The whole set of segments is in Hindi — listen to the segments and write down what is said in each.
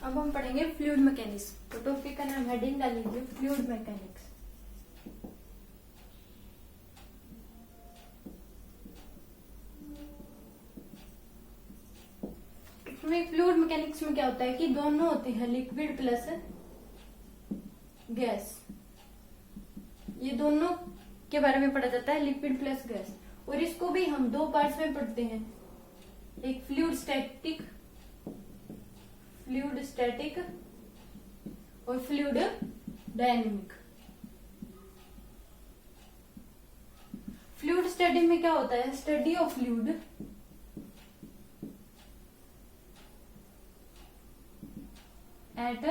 अब हम पढ़ेंगे फ्लूइड मैकेनिक्स। तो टॉपिक का नाम हेडिंग डाल लीजिए फ्लूइड मैकेनिक्स। फ्लूइड मैकेनिक्स में क्या होता है कि दोनों होते हैं लिक्विड प्लस गैस। ये दोनों के बारे में पढ़ा जाता है, लिक्विड प्लस गैस। और इसको भी हम दो पार्ट्स में पढ़ते हैं, एक फ्लूइड स्टैटिक और फ्लूइड डायनेमिक। फ्लूइड स्टडी में क्या होता है, study of fluid at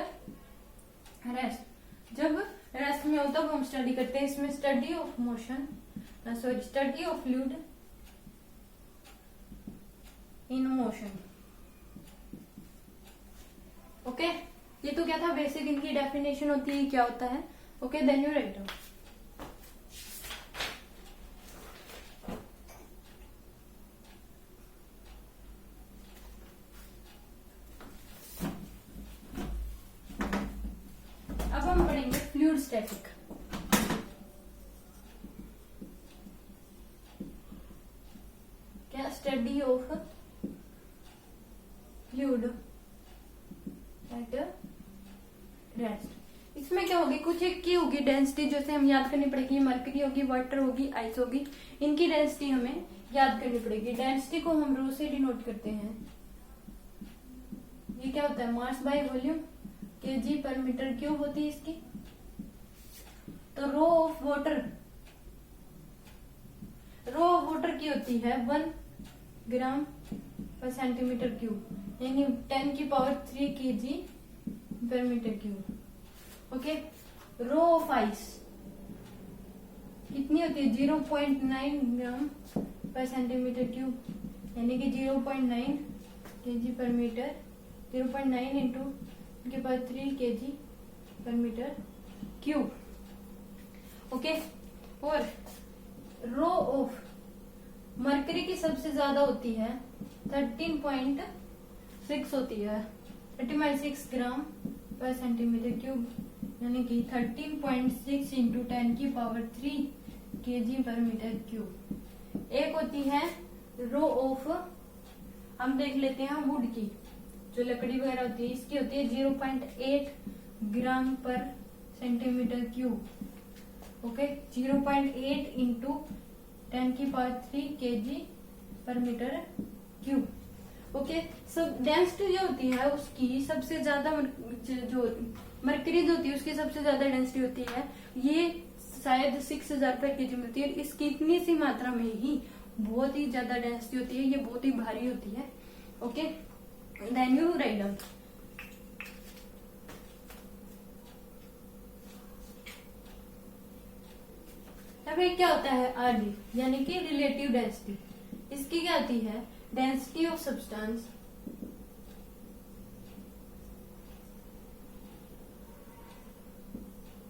rest. जब रेस्ट में होता है हम स्टडी करते हैं, इसमें study of motion study of fluid in motion. Okay, ये तो क्या था बेसिक, इनकी डेफिनेशन होती है क्या होता है। Okay, then you write down. अब हम पढ़ेंगे फ्लूइड स्टैटिक। क्या, study of fluid at rest. इसमें क्या होगी, कुछ एक की होगी डेंसिटी, जैसे हम याद करनी पड़ेगी, मरकरी होगी, वाटर होगी, आइस होगी। इनकी डेंसिटी हमें याद करनी पड़ेगी। डेंसिटी को हम रो से डिनोट करते हैं। ये क्या होता है, मास बाय वॉल्यूम केजी पर मीटर क्यूब होती है इसकी। तो रो ऑफ वाटर की होती है 1 ग्राम पर सेंटीमीटर क्यूब, यानी 10 की पावर 3 केजी पर metre cube. Okay, rho of ice कितनी होती है, 0.9 ग्राम पर सेंटीमीटर क्यूब, यानी कि 0.9 केजी पर मीटर, 0.9 इंटू के पास 3 केजी पर मीटर क्यूब। ओके, और रो ऑफ मरकरी की सबसे ज्यादा होती है 13.6 होती है, 30.6 ग्राम पर सेंटीमीटर क्यूब, यानी कि 13.6 इंटू 10 की पावर 3 केजी पर मीटर क्यूब। एक होती है रो ऑफ, हम देख लेते हैं वुड की, जो लकड़ी वगैरह होती है, इसकी होती है 0.8 ग्राम पर सेंटीमीटर क्यूब। ओके, 0.8 इंटू 10 की पावर 3 केजी पर मीटर क्यूब। ओके, सब डेंसिटी जो होती है उसकी सबसे ज्यादा, जो मरकरी जो होती है उसकी सबसे ज्यादा डेंसिटी होती है, ये शायद 6000 पर केजी मिलती है। इसकी इतनी सी मात्रा में ही बहुत ही ज्यादा डेंसिटी होती है, ये बहुत ही भारी होती है। Okay, then you write down. अब क्या होता है आरडी, यानी कि रिलेटिव डेंसिटी। इसकी क्या आती है, density of substance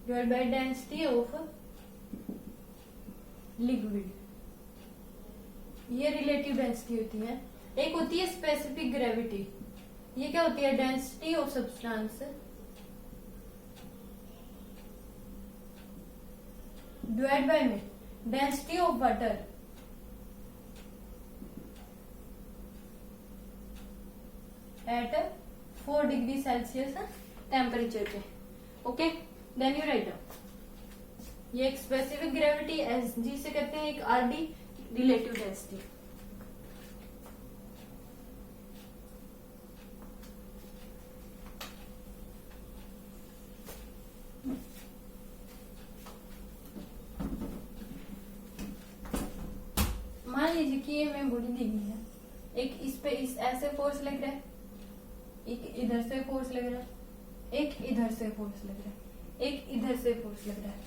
divide by density of liquid. ये रिलेटिव डेंसिटी होती है। एक होती है स्पेसिफिक ग्रेविटी, ये क्या होती है, density of substance divide by में density of water at 4 degree Celsius temperature पे। Okay, then you write down. ये एक स्पेसिफिक ग्रेविटी एस जी से कहते हैं, एक आरडी रिलेटिव डेंसिटी। मान लीजिए कि ये मैं बॉडी दी गई है, एक इस पे इस ऐसे फोर्स लग रहा है, एक इधर से फोर्स लग रहा है, एक इधर से फोर्स लग रहा है, एक इधर से फोर्स लग रहा है।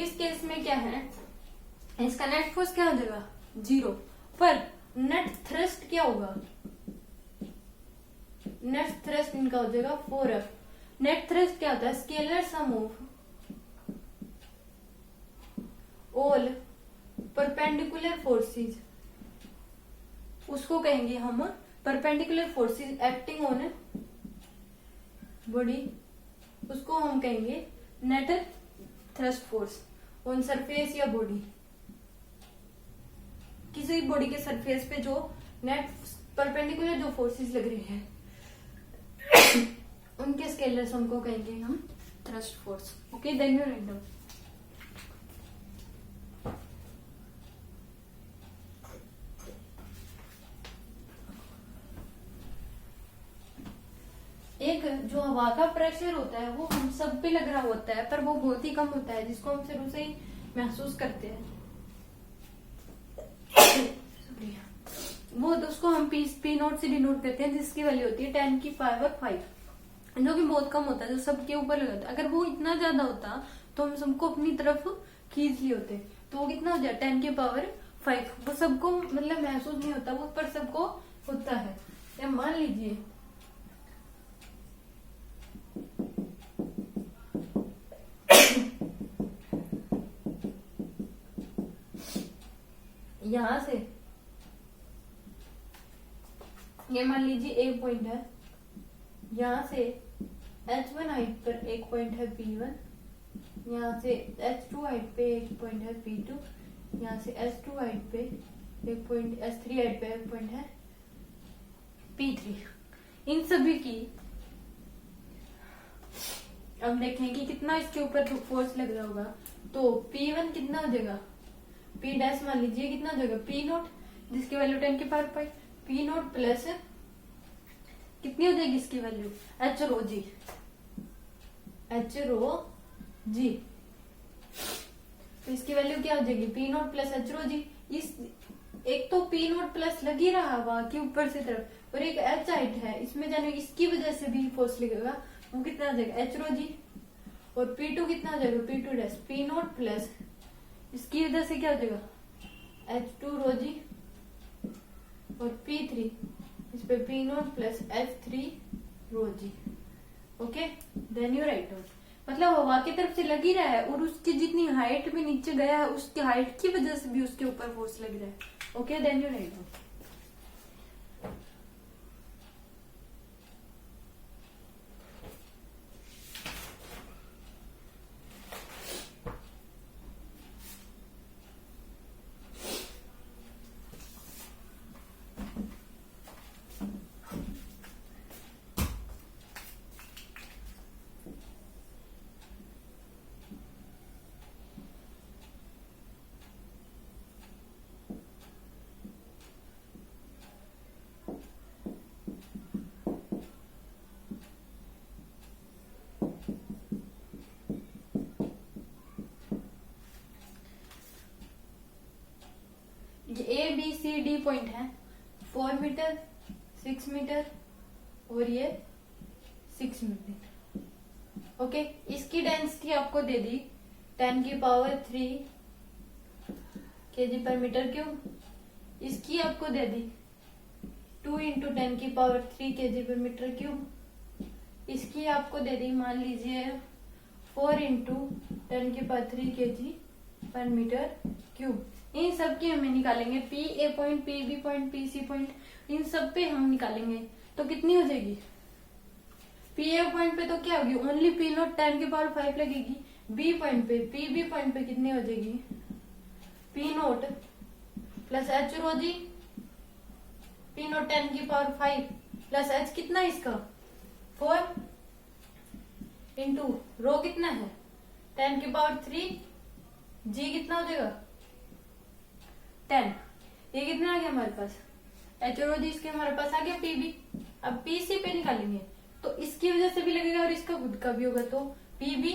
इस केस में क्या है, इसका नेट फोर्स क्या हो जाएगा, 0, पर नेट थ्रस्ट क्या होगा, नेट थ्रस्ट इनका हो जाएगा 4F। नेट थ्रस्ट क्या होता है, scalar sum of all perpendicular forces, उसको कहेंगे हम perpendicular forces acting on body, उसको हम कहेंगे net thrust force on surface या बॉडी। किसी बॉडी के सरफेस पे जो नेट परपेंडिकुलर जो फोर्सेस लग रहे हैं उनके स्केलर सम को कहेंगे हम thrust force. Okay, then you write down. एक जो हवा का प्रेशर होता है वो हम सब पे लग रहा होता है, पर वो बहुत ही कम होता है, जिसको हम शुरू से ही महसूस करते हैं। वो उसको हम पी नोट से डिनोट करते हैं, जिसकी वैल्यू होती है 10 की पावर 5, जो कि बहुत कम होता है, जो सबके ऊपर लगा होता है। अगर वो इतना ज्यादा होता तो हम सबको अपनी तरफ खींच लिए होते, तो वो कितना हो जाए 10 की पावर 5। वो सबको मतलब महसूस नहीं होता, वो पर सबको होता है। या मान लीजिए यहां से ये मान लीजिए एक पॉइंट है, यहां से H1 हाइट पर एक पॉइंट है P1, यहाँ से H2 हाइट पे एक पॉइंट है P2, यहाँ से H2 हाइट पे एक पॉइंट, H3 हाइट पे एक पॉइंट है P3। इन सभी की अब देखें कि कितना इसके ऊपर फोर्स लग रहा होगा। तो P1 कितना हो जाएगा, P डैश मान लीजिए कितना हो जाएगा P नोट, जिसकी वैल्यू 10 की पावर 5, P नोट प्लस कितनी हो जाएगी इसकी वैल्यू H रो जी, H रो जी। तो इसकी वैल्यू क्या हो जाएगी P नोट प्लस H रो जी। इस एक तो P नोट प्लस लग ही रहा हवा के ऊपर से तरफ, और एक H हाइट है, इसमें जाने इसकी वजह से भी फोर्स लगेगा, वो कितना आ जाएगा H रो जी। और P2 कितना आ जाएगा P2 dash, P naught plus इसकी वजह से क्या हो जाएगा H2 रो जी, और P3 इस पे P naught plus H3 rho g. Okay, then you write down. मतलब हवा की तरफ से लग ही रहा है, और उसकी जितनी हाइट में नीचे गया है उसकी हाइट की वजह से भी उसके ऊपर फोर्स लग रहा है। Okay, then you write down. A b c d point है, 4 मीटर, 6 मीटर और ये 6 मीटर। ओके, इसकी डेंसिटी आपको दे दी 10 की पावर 3 kg पर मीटर क्यूब। इसकी आपको दे दी 2 इंटू 10 की पावर 3 kg पर मीटर क्यूब। इसकी आपको दे दी मान लीजिए 4 इंटू 10 की पावर 3 kg पर मीटर क्यूब। इन सब की हमें निकालेंगे, P A point, P B point, P C point, इन सब पे हम निकालेंगे। तो कितनी हो जाएगी पी ए पॉइंट पे, तो क्या होगी ओनली पी नोट 10 की पावर 5 लगेगी। बी पॉइंट पे, पी बी पॉइंट पे कितनी हो जाएगी पी नोट प्लस एच रो जी, पी नोट 10 की पावर 5 प्लस एच कितना इसका 4 इंटू रो कितना है 10 की पावर 3, जी कितना हो जाएगा 10। ये कितना आ गया हमारे पास एच रो जी, इसके हमारे पास आ गया पीबी। अब पीसी पे निकालेंगे तो इसकी वजह से भी लगेगा और इसका खुद का भी होगा, तो पीबी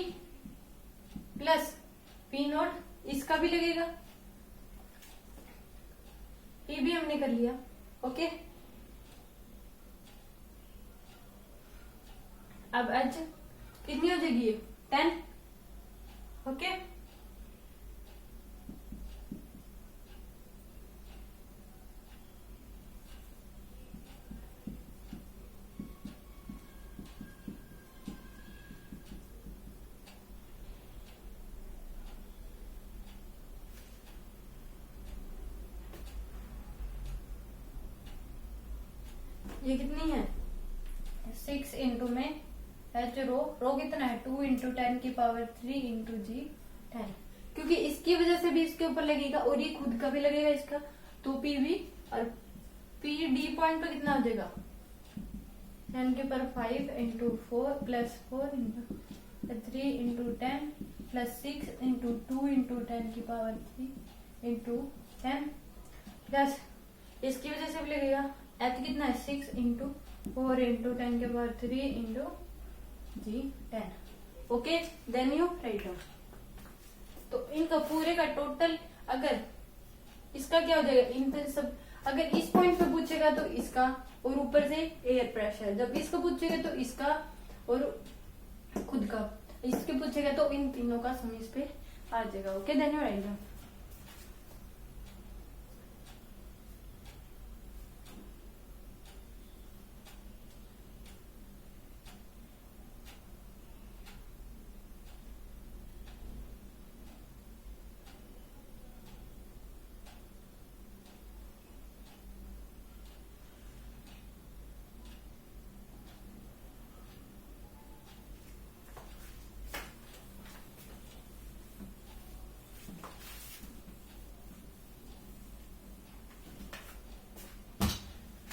प्लस पी नोट इसका भी लगेगा, पीबी हमने कर लिया। ओके, अब एच कितनी हो जाएगी ये 10। ओके, ये कितनी है 6 इंटू में एच रो कितना है 2 इंटू 10 की पावर 3 इंटू जी 10, क्योंकि इसकी वजह से भी इसके ऊपर लगेगा और ये खुद का भी लगेगा इसका, तो पी भी और पी डी पॉइंट पे कितना हो जाएगा 10 के power 5 into 4 plus 4 into 3 into 10 plus 6 into 2 into 10 की पावर 3 इंटू 10 प्लस इसकी वजह से भी लगेगा एच कितना है 6 इंटू 4 इंटू 10 के power 3 into g 10। Okay, then you write down. तो इनका पूरे का टोटल, अगर इसका क्या हो जाएगा इन सब, अगर इस पॉइंट पे पूछेगा तो इसका और ऊपर से एयर प्रेशर, जब इसको पूछेगा तो इसका और खुद का, इसके पूछेगा तो इन तीनों का सम इस पे आ जाएगा। Okay, then you write down.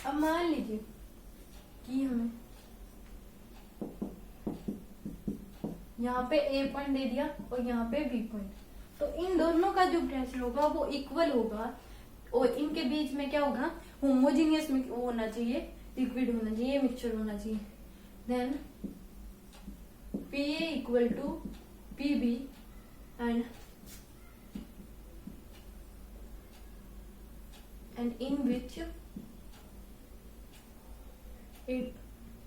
अब मान लीजिए कि हमें यहाँ पे ए पॉइंट दे दिया और यहाँ पे बी पॉइंट, तो इन दोनों का जो प्रेशर होगा वो इक्वल होगा और इनके बीच में क्या होगा होमोजीनियस होना चाहिए, लिक्विड होना चाहिए, मिक्सचर होना चाहिए। Then p a equal to p b and in which it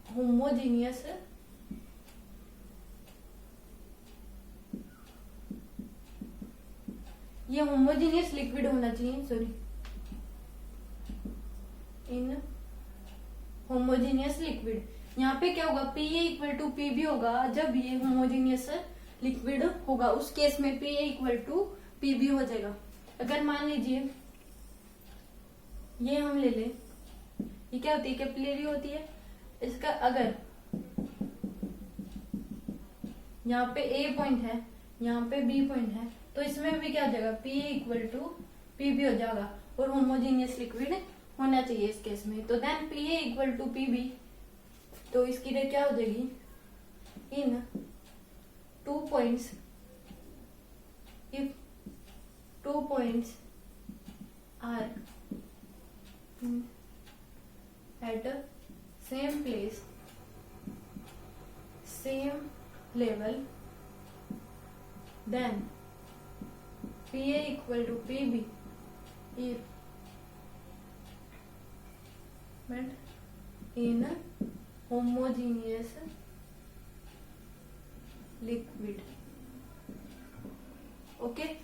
homogeneous ये होमोजीनियस लिक्विड होना चाहिए, सॉरी इन होमोजीनियस लिक्विड। यहाँ पे क्या होगा p a equal to p b होगा जब ये होमोजीनियस लिक्विड होगा, उस केस में p a equal to p b हो जाएगा। अगर मान लीजिए ये हम ले लें, ये क्या होती है कैपिलरी होती है, इसका अगर यहाँ पे ए पॉइंट है यहाँ पे बी पॉइंट है तो इसमें भी क्या हो जाएगा p equal to p b हो जाएगा और होमोजीनियस लिक्विड होना चाहिए इस केस में। तो then p a equal to p b, तो इसकी रेट क्या हो जाएगी in 2 points, if 2 points are at a same place, same level, then PA equal to PB if in a homogeneous liquid. Okay.